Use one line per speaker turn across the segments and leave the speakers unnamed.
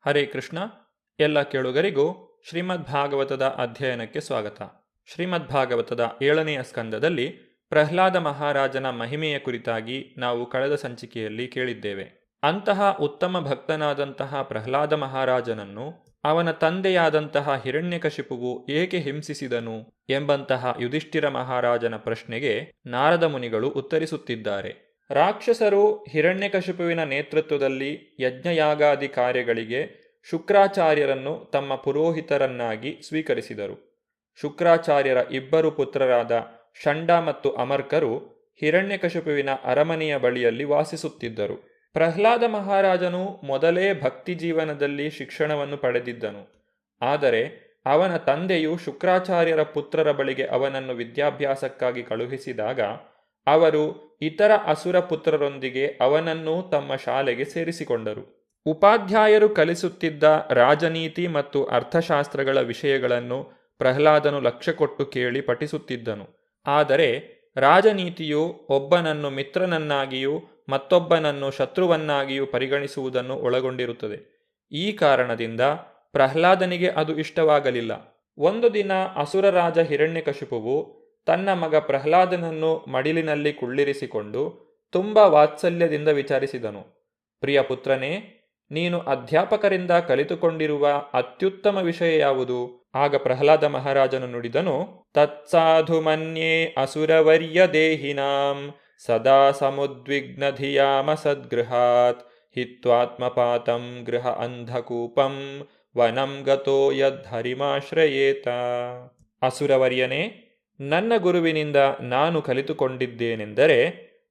ಹರೇ ಕೃಷ್ಣ. ಎಲ್ಲ ಕೇಳುಗರಿಗೂ ಶ್ರೀಮದ್ ಭಾಗವತದ ಅಧ್ಯಯನಕ್ಕೆ ಸ್ವಾಗತ. ಶ್ರೀಮದ್ ಭಾಗವತದ 7ನೆಯ ಸ್ಕಂದದಲ್ಲಿ ಪ್ರಹ್ಲಾದ ಮಹಾರಾಜನ ಮಹಿಮೆಯ ಕುರಿತಾಗಿ ನಾವು ಕಳೆದ ಸಂಚಿಕೆಯಲ್ಲಿ ಕೇಳಿದ್ದೇವೆ. ಅಂತಹ ಉತ್ತಮ ಭಕ್ತನಾದಂತಹ ಪ್ರಹ್ಲಾದ ಮಹಾರಾಜನನ್ನು ಅವನ ತಂದೆಯಾದಂತಹ ಹಿರಣ್ಯಕಶಿಪುವು ಏಕೆ ಹಿಂಸಿಸಿದನು ಎಂಬಂತಹ ಯುಧಿಷ್ಠಿರ ಮಹಾರಾಜನ ಪ್ರಶ್ನೆಗೆ ನಾರದ ಮುನಿಗಳು ಉತ್ತರಿಸುತ್ತಿದ್ದಾರೆ. ರಾಕ್ಷಸರು ಹಿರಣ್ಯಕಶಿಪುವಿನ ನೇತೃತ್ವದಲ್ಲಿ ಯಜ್ಞಯಾಗಾದಿ ಕಾರ್ಯಗಳಿಗೆ ಶುಕ್ರಾಚಾರ್ಯರನ್ನು ತಮ್ಮ ಪುರೋಹಿತರನ್ನಾಗಿ ಸ್ವೀಕರಿಸಿದರು. ಶುಕ್ರಾಚಾರ್ಯರ ಇಬ್ಬರು ಪುತ್ರರಾದ ಷಂಡ ಮತ್ತು ಅಮರ್ಕರು ಹಿರಣ್ಯಕಶಿಪುವಿನ ಅರಮನೆಯ ಬಳಿಯಲ್ಲಿ ವಾಸಿಸುತ್ತಿದ್ದರು. ಪ್ರಹ್ಲಾದ ಮಹಾರಾಜನು ಮೊದಲೇ ಭಕ್ತಿ ಜೀವನದಲ್ಲಿ ಶಿಕ್ಷಣವನ್ನು ಪಡೆದಿದ್ದನು. ಆದರೆ ಅವನ ತಂದೆಯು ಶುಕ್ರಾಚಾರ್ಯರ ಪುತ್ರರ ಬಳಿಗೆ ಅವನನ್ನು ವಿದ್ಯಾಭ್ಯಾಸಕ್ಕಾಗಿ ಕಳುಹಿಸಿದಾಗ ಅವರು ಇತರ ಅಸುರ ಪುತ್ರರೊಂದಿಗೆ ಅವನನ್ನು ತಮ್ಮ ಶಾಲೆಗೆ ಸೇರಿಸಿಕೊಂಡರು. ಉಪಾಧ್ಯಾಯರು ಕಲಿಸುತ್ತಿದ್ದ ರಾಜನೀತಿ ಮತ್ತು ಅರ್ಥಶಾಸ್ತ್ರಗಳ ವಿಷಯಗಳನ್ನು ಪ್ರಹ್ಲಾದನು ಲಕ್ಷ್ಯ ಕೊಟ್ಟು ಕೇಳಿ ಪಠಿಸುತ್ತಿದ್ದನು. ಆದರೆ ರಾಜನೀತಿಯು ಒಬ್ಬನನ್ನು ಮಿತ್ರನನ್ನಾಗಿಯೂ ಮತ್ತೊಬ್ಬನನ್ನು ಶತ್ರುವನ್ನಾಗಿಯೂ ಪರಿಗಣಿಸುವುದನ್ನು ಒಳಗೊಂಡಿರುತ್ತದೆ. ಈ ಕಾರಣದಿಂದ ಪ್ರಹ್ಲಾದನಿಗೆ ಅದು ಇಷ್ಟವಾಗಲಿಲ್ಲ. ಒಂದು ದಿನ ಅಸುರ ರಾಜ ಹಿರಣ್ಯಕಶಿಪುವು ತನ್ನ ಮಗ ಪ್ರಹ್ಲಾದನನ್ನು ಮಡಿಲಿನಲ್ಲಿ ಕುಳ್ಳಿರಿಸಿಕೊಂಡು ತುಂಬ ವಾತ್ಸಲ್ಯದಿಂದ ವಿಚಾರಿಸಿದನು. ಪ್ರಿಯ ಪುತ್ರನೇ, ನೀನು ಅಧ್ಯಾಪಕರಿಂದ ಕಲಿತುಕೊಂಡಿರುವ ಅತ್ಯುತ್ತಮ ವಿಷಯ ಯಾವುದು? ಆಗ ಪ್ರಹ್ಲಾದ ಮಹಾರಾಜನು ನುಡಿದನು, ತತ್ಸಾಧು ಮನ್ಯೇ ಅಸುರವರ್ಯ ದೇಹಿನಾಂ ಸದಾ ಸಮುದ್ವಿಗ್ನಧಿಯಾಮ ಸದ್ಗೃಹಾತ್ ಹಿತ್ವಾತ್ಮಪಾತಂ ಗೃಹ ಅಂಧಕೂಪಂ ವನಂ ಗತೋ ಯದ್ಹರಿಮಾಶ್ರಯೇತ. ಅಸುರವರ್ಯನೇ, ನನ್ನ ಗುರುವಿನಿಂದ ನಾನು ಕಲಿತುಕೊಂಡಿದ್ದೇನೆಂದರೆ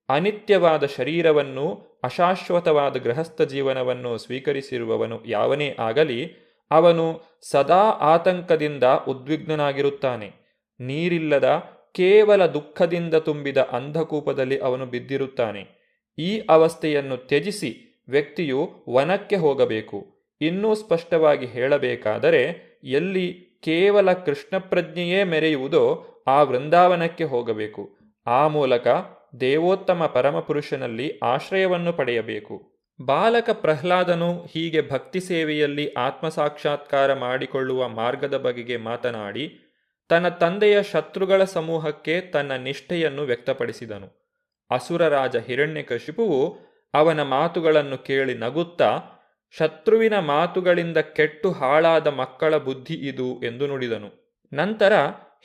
ಅನಿತ್ಯವಾದ ಶರೀರವನ್ನು ಅಶಾಶ್ವತವಾದ ಗೃಹಸ್ಥ ಜೀವನವನ್ನು ಸ್ವೀಕರಿಸಿರುವವನು ಯಾವನೇ ಆಗಲಿ ಅವನು ಸದಾ ಆತಂಕದಿಂದ ಉದ್ವಿಗ್ನನಾಗಿರುತ್ತಾನೆ. ನೀರಿಲ್ಲದ ಕೇವಲ ದುಃಖದಿಂದ ತುಂಬಿದ ಅಂಧಕೂಪದಲ್ಲಿ ಅವನು ಬಿದ್ದಿರುತ್ತಾನೆ. ಈ ಅವಸ್ಥೆಯನ್ನು ತ್ಯಜಿಸಿ ವ್ಯಕ್ತಿಯು ವನಕ್ಕೆ ಹೋಗಬೇಕು. ಇನ್ನೂ ಸ್ಪಷ್ಟವಾಗಿ ಹೇಳಬೇಕಾದರೆ ಎಲ್ಲಿ ಕೇವಲ ಕೃಷ್ಣ ಪ್ರಜ್ಞೆಯೇ ಮೆರೆಯುವುದೋ ಆ ವೃಂದಾವನಕ್ಕೆ ಹೋಗಬೇಕು. ಆ ಮೂಲಕ ದೇವೋತ್ತಮ ಪರಮಪುರುಷನಲ್ಲಿ ಆಶ್ರಯವನ್ನು ಪಡೆಯಬೇಕು. ಬಾಲಕ ಪ್ರಹ್ಲಾದನು ಹೀಗೆ ಭಕ್ತಿ ಸೇವೆಯಲ್ಲಿ ಆತ್ಮಸಾಕ್ಷಾತ್ಕಾರ ಮಾಡಿಕೊಳ್ಳುವ ಮಾರ್ಗದ ಬಗೆಗೆ ಮಾತನಾಡಿ ತನ್ನ ತಂದೆಯ ಶತ್ರುಗಳ ಸಮೂಹಕ್ಕೆ ತನ್ನ ನಿಷ್ಠೆಯನ್ನು ವ್ಯಕ್ತಪಡಿಸಿದನು. ಅಸುರ ರಾಜ ಹಿರಣ್ಯಕಶಿಪುವು ಅವನ ಮಾತುಗಳನ್ನು ಕೇಳಿ ನಗುತ್ತಾ, ಶತ್ರುವಿನ ಮಾತುಗಳಿಂದ ಕೆಟ್ಟು ಹಾಳಾದ ಮಕ್ಕಳ ಬುದ್ಧಿ ಇದು ಎಂದು ನುಡಿದನು. ನಂತರ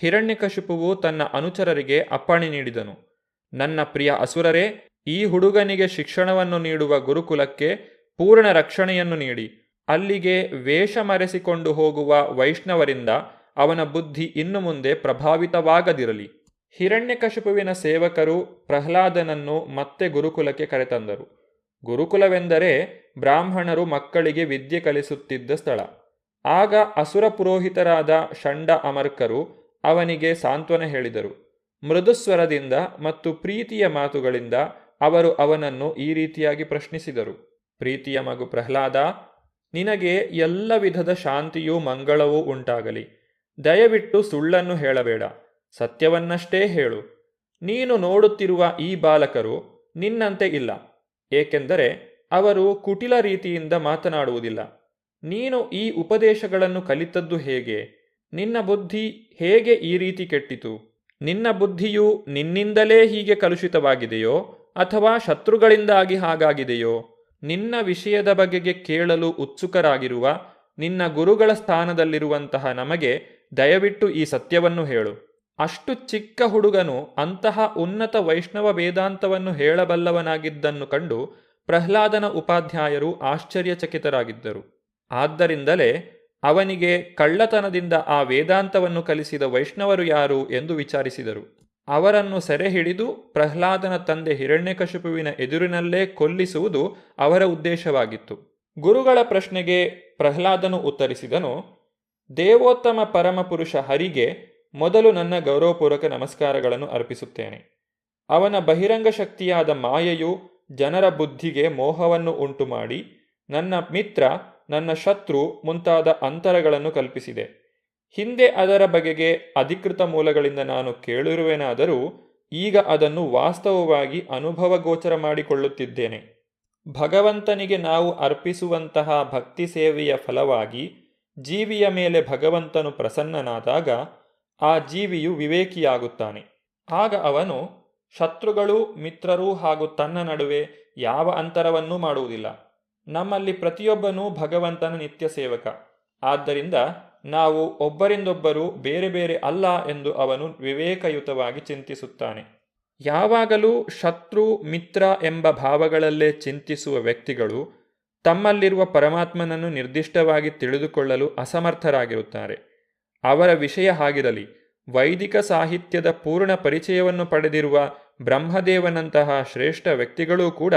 ಹಿರಣ್ಯಕಶಿಪುವು ತನ್ನ ಅನುಚರರಿಗೆ ಅಪ್ಪಣೆ ನೀಡಿದನು. ನನ್ನ ಪ್ರಿಯ ಅಸುರರೇ, ಈ ಹುಡುಗನಿಗೆ ಶಿಕ್ಷಣವನ್ನು ನೀಡುವ ಗುರುಕುಲಕ್ಕೆ ಪೂರ್ಣ ರಕ್ಷಣೆಯನ್ನು ನೀಡಿ. ಅಲ್ಲಿಗೆ ವೇಷ ಮರೆಸಿಕೊಂಡು ಹೋಗುವ ವೈಷ್ಣವರಿಂದ ಅವನ ಬುದ್ಧಿ ಇನ್ನು ಮುಂದೆ ಪ್ರಭಾವಿತವಾಗದಿರಲಿ. ಹಿರಣ್ಯಕಶಿಪುವಿನ ಸೇವಕರು ಪ್ರಹ್ಲಾದನನ್ನು ಮತ್ತೆ ಗುರುಕುಲಕ್ಕೆ ಕರೆತಂದರು. ಗುರುಕುಲವೆಂದರೆ ಬ್ರಾಹ್ಮಣರು ಮಕ್ಕಳಿಗೆ ವಿದ್ಯೆ ಕಲಿಸುತ್ತಿದ್ದ ಸ್ಥಳ. ಆಗ ಅಸುರ ಪುರೋಹಿತರಾದ ಷಂಡ ಅಮರ್ಕರು ಅವನಿಗೆ ಸಾಂತ್ವನ ಹೇಳಿದರು. ಮೃದುಸ್ವರದಿಂದ ಮತ್ತು ಪ್ರೀತಿಯ ಮಾತುಗಳಿಂದ ಅವರು ಅವನನ್ನು ಈ ರೀತಿಯಾಗಿ ಪ್ರಶ್ನಿಸಿದರು. ಪ್ರೀತಿಯ ಮಗು ಪ್ರಹ್ಲಾದ, ನಿನಗೆ ಎಲ್ಲ ವಿಧದ ಶಾಂತಿಯೂ ಮಂಗಳವೂ ಉಂಟಾಗಲಿ. ದಯವಿಟ್ಟು ಸುಳ್ಳನ್ನು ಹೇಳಬೇಡ, ಸತ್ಯವನ್ನಷ್ಟೇ ಹೇಳು. ನೀನು ನೋಡುತ್ತಿರುವ ಈ ಬಾಲಕರು ನಿನ್ನಂತೆ ಇಲ್ಲ, ಏಕೆಂದರೆ ಅವರು ಕುಟಿಲ ರೀತಿಯಿಂದ ಮಾತನಾಡುವುದಿಲ್ಲ. ನೀನು ಈ ಉಪದೇಶಗಳನ್ನು ಕಲಿತದ್ದು ಹೇಗೆ? ನಿನ್ನ ಬುದ್ಧಿ ಹೇಗೆ ಈ ರೀತಿ ಕೆಟ್ಟಿತು? ನಿನ್ನ ಬುದ್ಧಿಯು ನಿನ್ನಿಂದಲೇ ಹೀಗೆ ಕಲುಷಿತವಾಗಿದೆಯೋ ಅಥವಾ ಶತ್ರುಗಳಿಂದಾಗಿ ಹಾಗಾಗಿದೆಯೋ? ನಿನ್ನ ವಿಷಯದ ಬಗೆಗೆ ಕೇಳಲು ಉತ್ಸುಕರಾಗಿರುವ ನಿನ್ನ ಗುರುಗಳ ಸ್ಥಾನದಲ್ಲಿರುವಂತಹ ನಮಗೆ ದಯವಿಟ್ಟು ಈ ಸತ್ಯವನ್ನು ಹೇಳು. ಅಷ್ಟು ಚಿಕ್ಕ ಹುಡುಗನು ಅಂತಹ ಉನ್ನತ ವೈಷ್ಣವ ವೇದಾಂತವನ್ನು ಹೇಳಬಲ್ಲವನಾಗಿದ್ದನ್ನು ಕಂಡು ಪ್ರಹ್ಲಾದನ ಉಪಾಧ್ಯಾಯರು ಆಶ್ಚರ್ಯಚಕಿತರಾಗಿದ್ದರು. ಆದ್ದರಿಂದಲೇ ಅವನಿಗೆ ಕಳ್ಳತನದಿಂದ ಆ ವೇದಾಂತವನ್ನು ಕಲಿಸಿದ ವೈಷ್ಣವರು ಯಾರು ಎಂದು ವಿಚಾರಿಸಿದರು. ಅವರನ್ನು ಸೆರೆ ಹಿಡಿದು ಪ್ರಹ್ಲಾದನ ತಂದೆ ಹಿರಣ್ಯಕಶಿಪುವಿನ ಎದುರಿನಲ್ಲೇ ಕೊಲ್ಲಿಸುವುದು ಅವರ ಉದ್ದೇಶವಾಗಿತ್ತು. ಗುರುಗಳ ಪ್ರಶ್ನೆಗೆ ಪ್ರಹ್ಲಾದನು ಉತ್ತರಿಸಿದನು, ದೇವೋತ್ತಮ ಪರಮಪುರುಷ ಹರಿಗೆ ಮೊದಲು ನನ್ನ ಗೌರವಪೂರ್ವಕ ನಮಸ್ಕಾರಗಳನ್ನು ಅರ್ಪಿಸುತ್ತೇನೆ. ಅವನ ಬಹಿರಂಗ ಶಕ್ತಿಯಾದ ಮಾಯೆಯು ಜನರ ಬುದ್ಧಿಗೆ ಮೋಹವನ್ನು ಉಂಟುಮಾಡಿ ನನ್ನ ಮಿತ್ರ, ನನ್ನ ಶತ್ರು ಮುಂತಾದ ಅಂತರಗಳನ್ನು ಕಲ್ಪಿಸಿದೆ. ಹಿಂದೆ ಅದರ ಬಗೆಗೆ ಅಧಿಕೃತ ಮೂಲಗಳಿಂದ ನಾನು ಕೇಳಿರುವೆನಾದರೂ ಈಗ ಅದನ್ನು ವಾಸ್ತವವಾಗಿ ಅನುಭವಗೋಚರ ಮಾಡಿಕೊಳ್ಳುತ್ತಿದ್ದೇನೆ. ಭಗವಂತನಿಗೆ ನಾವು ಅರ್ಪಿಸುವಂತಹ ಭಕ್ತಿ ಸೇವೆಯ ಫಲವಾಗಿ ಜೀವಿಯ ಮೇಲೆ ಭಗವಂತನು ಪ್ರಸನ್ನನಾದಾಗ ಆ ಜೀವಿಯು ವಿವೇಕಿಯಾಗುತ್ತಾನೆ. ಆಗ ಅವನು ಶತ್ರುಗಳು, ಮಿತ್ರರು ಹಾಗೂ ತನ್ನ ನಡುವೆ ಯಾವ ಅಂತರವನ್ನೂ ಮಾಡುವುದಿಲ್ಲ. ನಮ್ಮಲ್ಲಿ ಪ್ರತಿಯೊಬ್ಬನೂ ಭಗವಂತನ ನಿತ್ಯ ಸೇವಕ. ಆದ್ದರಿಂದ ನಾವು ಒಬ್ಬರಿಂದೊಬ್ಬರು ಬೇರೆ ಬೇರೆ ಅಲ್ಲ ಎಂದು ಅವನು ವಿವೇಕಯುತವಾಗಿ ಚಿಂತಿಸುತ್ತಾನೆ. ಯಾವಾಗಲೂ ಶತ್ರು ಮಿತ್ರ ಎಂಬ ಭಾವಗಳಲ್ಲೇ ಚಿಂತಿಸುವ ವ್ಯಕ್ತಿಗಳು ತಮ್ಮಲ್ಲಿರುವ ಪರಮಾತ್ಮನನ್ನು ನಿರ್ದಿಷ್ಟವಾಗಿ ತಿಳಿದುಕೊಳ್ಳಲು ಅಸಮರ್ಥರಾಗಿರುತ್ತಾರೆ. ಅವರ ವಿಷಯ ಹಾಗಿರಲಿ. ವೈದಿಕ ಸಾಹಿತ್ಯದ ಪೂರ್ಣ ಪರಿಚಯವನ್ನು ಪಡೆದಿರುವ ಬ್ರಹ್ಮದೇವನಂತಹ ಶ್ರೇಷ್ಠ ವ್ಯಕ್ತಿಗಳೂ ಕೂಡ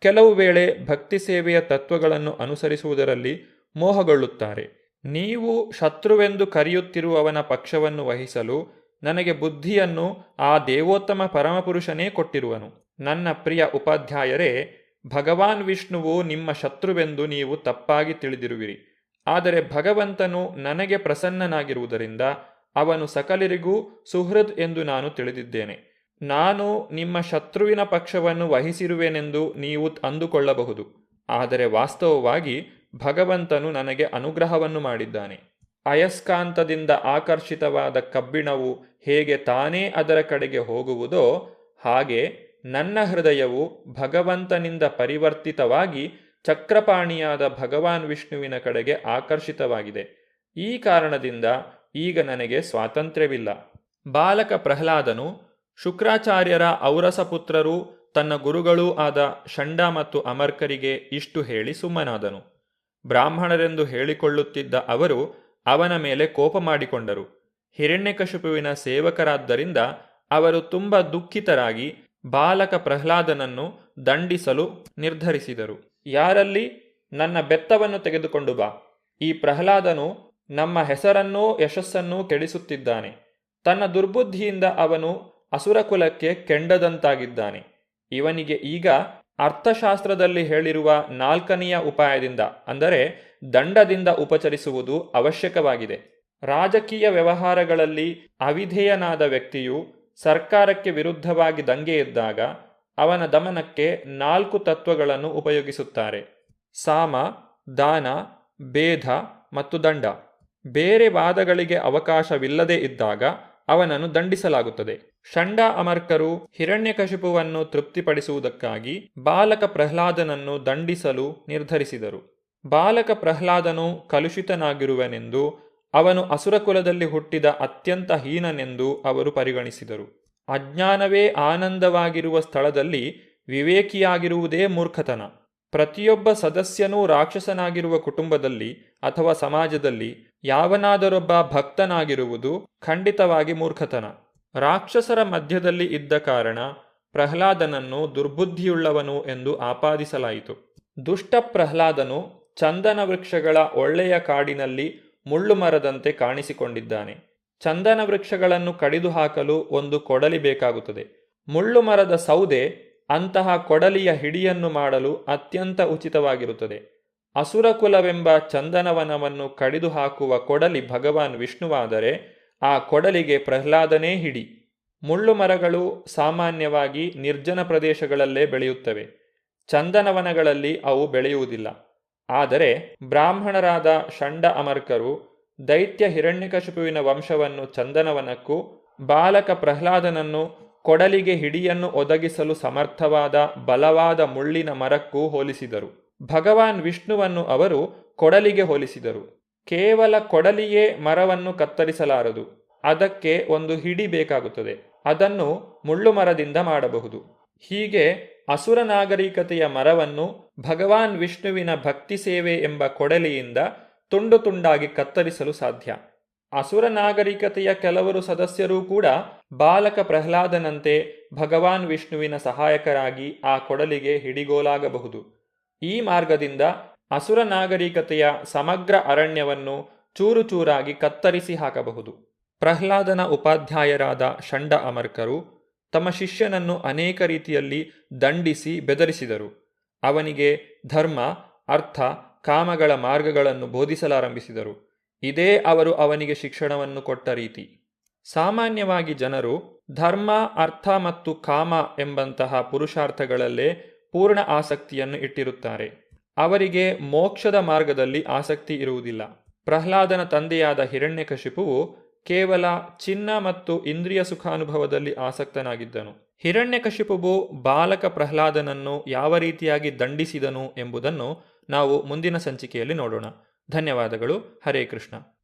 ಕೆಲವು ವೇಳೆ ಭಕ್ತಿ ಸೇವೆಯ ತತ್ವಗಳನ್ನು ಅನುಸರಿಸುವುದರಲ್ಲಿ ಮೋಹಗೊಳ್ಳುತ್ತಾರೆ. ನೀವು ಶತ್ರುವೆಂದು ಕರೆಯುತ್ತಿರುವವನ ಪಕ್ಷವನ್ನು ವಹಿಸಲು ನನಗೆ ಬುದ್ಧಿಯನ್ನು ಆ ದೇವೋತ್ತಮ ಪರಮಪುರುಷನೇ ಕೊಟ್ಟಿರುವನು. ನನ್ನ ಪ್ರಿಯ ಉಪಾಧ್ಯಾಯರೇ, ಭಗವಾನ್ ವಿಷ್ಣುವು ನಿಮ್ಮ ಶತ್ರುವೆಂದು ನೀವು ತಪ್ಪಾಗಿ ತಿಳಿದಿರುವಿರಿ. ಆದರೆ ಭಗವಂತನು ನನಗೆ ಪ್ರಸನ್ನನಾಗಿರುವುದರಿಂದ ಅವನು ಸಕಲರಿಗೂ ಸುಹೃದ್ ಎಂದು ನಾನು ತಿಳಿದಿದ್ದೇನೆ. ನಾನು ನಿಮ್ಮ ಶತ್ರುವಿನ ಪಕ್ಷವನ್ನು ವಹಿಸಿರುವೆನೆಂದು ನೀವು ಅಂದುಕೊಳ್ಳಬಹುದು. ಆದರೆ ವಾಸ್ತವವಾಗಿ ಭಗವಂತನು ನನಗೆ ಅನುಗ್ರಹವನ್ನು ಮಾಡಿದ್ದಾನೆ. ಅಯಸ್ಕಾಂತದಿಂದ ಆಕರ್ಷಿತವಾದ ಕಬ್ಬಿಣವು ಹೇಗೆ ತಾನೇ ಅದರ ಕಡೆಗೆ ಹೋಗುವುದೋ ಹಾಗೆ ನನ್ನ ಹೃದಯವು ಭಗವಂತನಿಂದ ಪರಿವರ್ತಿತವಾಗಿ ಚಕ್ರಪಾಣಿಯಾದ ಭಗವಾನ್ ವಿಷ್ಣುವಿನ ಕಡೆಗೆ ಆಕರ್ಷಿತವಾಗಿದೆ. ಈ ಕಾರಣದಿಂದ ಈಗ ನನಗೆ ಸ್ವಾತಂತ್ರ್ಯವಿಲ್ಲ. ಬಾಲಕ ಪ್ರಹ್ಲಾದನು ಶುಕ್ರಾಚಾರ್ಯರ ಔರಸ ಪುತ್ರರು ತನ್ನ ಗುರುಗಳೂ ಆದ ಷಂಡ ಮತ್ತು ಅಮರ್ಕರಿಗೆ ಇಷ್ಟು ಹೇಳಿ ಸುಮ್ಮನಾದನು. ಬ್ರಾಹ್ಮಣರೆಂದು ಹೇಳಿಕೊಳ್ಳುತ್ತಿದ್ದ ಅವರು ಅವನ ಮೇಲೆ ಕೋಪ ಮಾಡಿಕೊಂಡರು. ಹಿರಣ್ಯಕಶಿಪುವಿನ ಸೇವಕರಾದ್ದರಿಂದ ಅವರು ತುಂಬ ದುಃಖಿತರಾಗಿ ಬಾಲಕ ಪ್ರಹ್ಲಾದನನ್ನು ದಂಡಿಸಲು ನಿರ್ಧರಿಸಿದರು. ಯಾರಲ್ಲಿ? ನನ್ನ ಬೆತ್ತವನ್ನು ತೆಗೆದುಕೊಂಡು ಬಾ. ಈ ಪ್ರಹ್ಲಾದನು ನಮ್ಮ ಹೆಸರನ್ನೂ ಯಶಸ್ಸನ್ನೂ ಕೆಡಿಸುತ್ತಿದ್ದಾನೆ. ತನ್ನ ದುರ್ಬುದ್ಧಿಯಿಂದ ಅವನು ಅಸುರಕುಲಕ್ಕೆ ಕೆಂಡದಂತಾಗಿದ್ದಾನೆ. ಇವನಿಗೆ ಈಗ ಅರ್ಥಶಾಸ್ತ್ರದಲ್ಲಿ ಹೇಳಿರುವ 4ನೆಯ ಉಪಾಯದಿಂದ ಅಂದರೆ ದಂಡದಿಂದ ಉಪಚರಿಸುವುದು ಅವಶ್ಯಕವಾಗಿದೆ. ರಾಜಕೀಯ ವ್ಯವಹಾರಗಳಲ್ಲಿ ಅವಿಧೇಯನಾದ ವ್ಯಕ್ತಿಯು ಸರ್ಕಾರಕ್ಕೆ ವಿರುದ್ಧವಾಗಿ ದಂಗೆ ಎದ್ದಾಗ ಅವನ ದಮನಕ್ಕೆ 4 ತತ್ವಗಳನ್ನು ಉಪಯೋಗಿಸುತ್ತಾರೆ: ಸಾಮ, ದಾನ, ಭೇದ ಮತ್ತು ದಂಡ. ಬೇರೆ ವಾದಗಳಿಗೆ ಅವಕಾಶವಿಲ್ಲದೆ ಇದ್ದಾಗ ಅವನನ್ನು ದಂಡಿಸಲಾಗುತ್ತದೆ. ಷಂಡ ಅಮರ್ಕರು ಹಿರಣ್ಯಕಶಿಪುವನ್ನು ತೃಪ್ತಿಪಡಿಸುವುದಕ್ಕಾಗಿ ಬಾಲಕ ಪ್ರಹ್ಲಾದನನ್ನು ದಂಡಿಸಲು ನಿರ್ಧರಿಸಿದರು. ಬಾಲಕ ಪ್ರಹ್ಲಾದನು ಕಲುಷಿತನಾಗಿರುವನೆಂದು, ಅವನು ಅಸುರಕುಲದಲ್ಲಿ ಹುಟ್ಟಿದ ಅತ್ಯಂತ ಹೀನನೆಂದು ಅವರು ಪರಿಗಣಿಸಿದರು. ಅಜ್ಞಾನವೇ ಆನಂದವಾಗಿರುವ ಸ್ಥಳದಲ್ಲಿ ವಿವೇಕಿಯಾಗಿರುವುದೇ ಮೂರ್ಖತನ. ಪ್ರತಿಯೊಬ್ಬ ಸದಸ್ಯನೂ ರಾಕ್ಷಸನಾಗಿರುವ ಕುಟುಂಬದಲ್ಲಿ ಅಥವಾ ಸಮಾಜದಲ್ಲಿ ಯಾವನಾದರೊಬ್ಬ ಭಕ್ತನಾಗಿರುವುದು ಖಂಡಿತವಾಗಿ ಮೂರ್ಖತನ. ರಾಕ್ಷಸರ ಮಧ್ಯದಲ್ಲಿ ಇದ್ದ ಕಾರಣ ಪ್ರಹ್ಲಾದನನ್ನು ದುರ್ಬುದ್ಧಿಯುಳ್ಳವನು ಎಂದು ಆಪಾದಿಸಲಾಯಿತು. ದುಷ್ಟ ಪ್ರಹ್ಲಾದನು ಚಂದನ ವೃಕ್ಷಗಳ ಒಳ್ಳೆಯ ಕಾಡಿನಲ್ಲಿ ಮುಳ್ಳು ಮರದಂತೆ ಕಾಣಿಸಿಕೊಂಡಿದ್ದಾನೆ. ಚಂದನ ವೃಕ್ಷಗಳನ್ನು ಕಡಿದು ಹಾಕಲು ಒಂದು ಕೊಡಲಿ ಬೇಕಾಗುತ್ತದೆ. ಮುಳ್ಳು ಮರದ ಸೌದೆ ಅಂತಹ ಕೊಡಲಿಯ ಹಿಡಿಯನ್ನು ಮಾಡಲು ಅತ್ಯಂತ ಉಚಿತವಾಗಿರುತ್ತದೆ. ಅಸುರಕುಲವೆಂಬ ಚಂದನವನವನ್ನು ಕಡಿದು ಹಾಕುವ ಕೊಡಲಿ ಭಗವಾನ್ ವಿಷ್ಣುವಾದರೆ ಆ ಕೊಡಲಿಗೆ ಪ್ರಹ್ಲಾದನೇ ಹಿಡಿ. ಮುಳ್ಳು ಮರಗಳು ಸಾಮಾನ್ಯವಾಗಿ ನಿರ್ಜನ ಪ್ರದೇಶಗಳಲ್ಲೇ ಬೆಳೆಯುತ್ತವೆ. ಚಂದನವನಗಳಲ್ಲಿ ಅವು ಬೆಳೆಯುವುದಿಲ್ಲ. ಆದರೆ ಬ್ರಾಹ್ಮಣರಾದ ಷಂಡ ಅಮರ್ಕರು ದೈತ್ಯ ಹಿರಣ್ಯಕಶಿಪುವಿನ ವಂಶವನ್ನು ಚಂದನವನಕ್ಕೂ ಬಾಲಕ ಪ್ರಹ್ಲಾದನನ್ನು ಕೊಡಲಿಗೆ ಹಿಡಿಯನ್ನು ಒದಗಿಸಲು ಸಮರ್ಥವಾದ ಬಲವಾದ ಮುಳ್ಳಿನ ಮರಕ್ಕೂ ಹೋಲಿಸಿದರು. ಭಗವಾನ್ ವಿಷ್ಣುವನ್ನು ಅವರು ಕೊಡಲಿಗೆ ಹೋಲಿಸಿದರು. ಕೇವಲ ಕೊಡಲಿಯೇ ಮರವನ್ನು ಕತ್ತರಿಸಲಾರದು. ಅದಕ್ಕೆ ಒಂದು ಹಿಡಿ ಬೇಕಾಗುತ್ತದೆ. ಅದನ್ನು ಮುಳ್ಳು ಮರದಿಂದ ಮಾಡಬಹುದು. ಹೀಗೆ ಅಸುರ ನಾಗರಿಕತೆಯ ಮರವನ್ನು ಭಗವಾನ್ ವಿಷ್ಣುವಿನ ಭಕ್ತಿ ಸೇವೆ ಎಂಬ ಕೊಡಲಿಯಿಂದ ತುಂಡು ತುಂಡಾಗಿ ಕತ್ತರಿಸಲು ಸಾಧ್ಯ. ಅಸುರ ನಾಗರಿಕತೆಯ ಕೆಲವರು ಸದಸ್ಯರೂ ಕೂಡ ಬಾಲಕ ಪ್ರಹ್ಲಾದನಂತೆ ಭಗವಾನ್ ವಿಷ್ಣುವಿನ ಸಹಾಯಕರಾಗಿ ಆ ಕೊಡಲಿಗೆ ಹಿಡಿಗೋಲಾಗಬಹುದು. ಈ ಮಾರ್ಗದಿಂದ ಅಸುರ ನಾಗರಿಕತೆಯ ಸಮಗ್ರ ಅರಣ್ಯವನ್ನು ಚೂರು ಚೂರಾಗಿ ಕತ್ತರಿಸಿ ಹಾಕಬಹುದು. ಪ್ರಹ್ಲಾದನ ಉಪಾಧ್ಯಾಯರಾದ ಷಂಡ ಅಮರ್ಕರು ತಮ್ಮ ಶಿಷ್ಯನನ್ನು ಅನೇಕ ರೀತಿಯಲ್ಲಿ ದಂಡಿಸಿ ಬೆದರಿಸಿದರು. ಅವನಿಗೆ ಧರ್ಮ, ಅರ್ಥ, ಕಾಮಗಳ ಮಾರ್ಗಗಳನ್ನು ಬೋಧಿಸಲಾರಂಭಿಸಿದರು. ಇದೇ ಅವರು ಅವನಿಗೆ ಶಿಕ್ಷಣವನ್ನು ಕೊಟ್ಟ ರೀತಿ. ಸಾಮಾನ್ಯವಾಗಿ ಜನರು ಧರ್ಮ, ಅರ್ಥ ಮತ್ತು ಕಾಮ ಎಂಬಂತಹ ಪುರುಷಾರ್ಥಗಳಲ್ಲೇ ಪೂರ್ಣ ಆಸಕ್ತಿಯನ್ನು ಇಟ್ಟಿರುತ್ತಾರೆ. ಅವರಿಗೆ ಮೋಕ್ಷದ ಮಾರ್ಗದಲ್ಲಿ ಆಸಕ್ತಿ ಇರುವುದಿಲ್ಲ. ಪ್ರಹ್ಲಾದನ ತಂದೆಯಾದ ಹಿರಣ್ಯಕಶಿಪುವು ಕೇವಲ ಚಿನ್ನ ಮತ್ತು ಇಂದ್ರಿಯ ಸುಖಾನುಭವದಲ್ಲಿ ಆಸಕ್ತನಾಗಿದ್ದನು. ಹಿರಣ್ಯಕಶಿಪುವು ಬಾಲಕ ಪ್ರಹ್ಲಾದನನ್ನು ಯಾವ ರೀತಿಯಾಗಿ ದಂಡಿಸಿದನು ಎಂಬುದನ್ನು ನಾವು ಮುಂದಿನ ಸಂಚಿಕೆಯಲ್ಲಿ ನೋಡೋಣ. ಧನ್ಯವಾದಗಳು. ಹರೇ ಕೃಷ್ಣ.